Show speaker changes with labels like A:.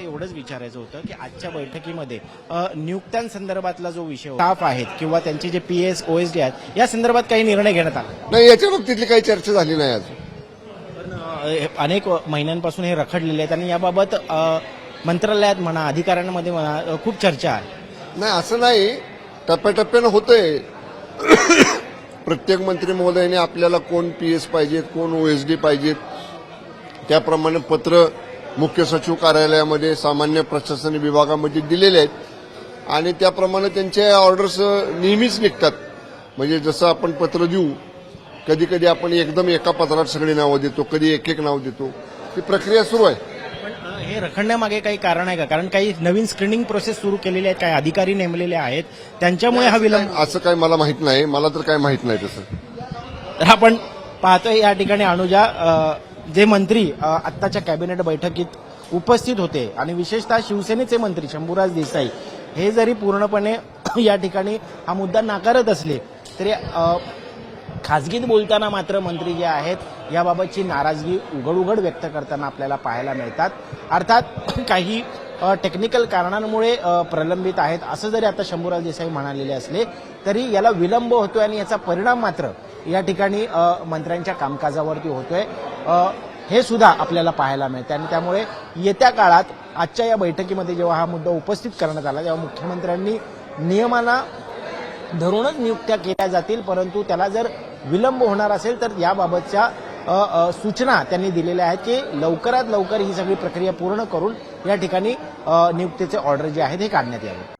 A: फक्त एवढंच विचारायचं होतं की आजच्या बैठकीमध्ये नियुक्त्यांसंदर्भातला जो विषय स्टाफ आहेत किंवा त्यांचे जे PS OSD आहेत या संदर्भात काही निर्णय घेण्यात आला
B: नाही, याच्या बाबतीतली काही चर्चा झाली नाही अजून.
A: पण अनेक महिन्यांपासून हे रखडलेले आहेत आणि याबाबत मंत्रालयात म्हणा अधिकाऱ्यांमध्ये म्हणा खूप चर्चा आहे.
B: नाही, असं नाही, टप्प्याटप्प्यानं होतंय. प्रत्येक मंत्री महोदयाने आपल्याला कोण PS पाहिजेत, कोण OSD पाहिजेत, त्याप्रमाणे पत्र मुख्य सचिव कार्यालयामध्ये सामान्य प्रशासन विभागामध्ये दिलेले आहेत आणि त्याप्रमाणे त्यांचे ऑर्डर्स नेहमीच निघतात. म्हणजे जसं आपण पत्र देऊ, कधी कधी आपण एकदम एका पत्रात सगळी नावं देतो, कधी एक एक नाव देतो. ती प्रक्रिया सुरू आहे.
A: पण हे रखडण्यामागे काही कारण आहे का? कारण काही नवीन स्क्रीनिंग प्रोसेस सुरू केलेली आहेत, काही अधिकारी नेमलेले आहेत, त्यांच्यामुळे हा विलंब.
B: असं काही मला माहित नाही, मला तर काही माहित नाही तसं.
A: तर आपण पाहतोय या ठिकाणी अनुजा जे मंत्री आत्ताच्या कॅबिनेट बैठकीत उपस्थित होते आणि विशेषतः शिवसेनेचे मंत्री शंभूराज देसाई हे जरी पूर्णपणे या ठिकाणी हा मुद्दा नाकारत असले तरी खासगीत बोलताना मात्र मंत्री जे आहेत याबाबतची नाराजगी उघड उघड व्यक्त करताना आपल्याला पाहायला मिळतात. अर्थात काही टेक्निकल कारणांमुळे प्रलंबित आहेत असं जरी आता शंभूराज देसाई म्हणालेले असले तरी याला विलंब होतोय आणि याचा परिणाम मात्र या ठिकाणी मंत्र्यांच्या कामकाजावरती होतोय हे सुद्धा आपल्याला पाहायला मिळते. आणि त्यामुळे येत्या काळात आजच्या या बैठकीमध्ये जेव्हा हा मुद्दा उपस्थित करण्यात आला तेव्हा मुख्यमंत्र्यांनी नियमांना धरूनच नियुक्त्या केल्या जातील, परंतु त्याला जर विलंब होणार असेल तर याबाबतच्या सूचना त्यांनी दिलेल्या आहेत की लवकरात लवकर ही सगळी प्रक्रिया पूर्ण करून या ठिकाणी नियुक्तीचे ऑर्डर जे आहेत हे काढण्यात यावे.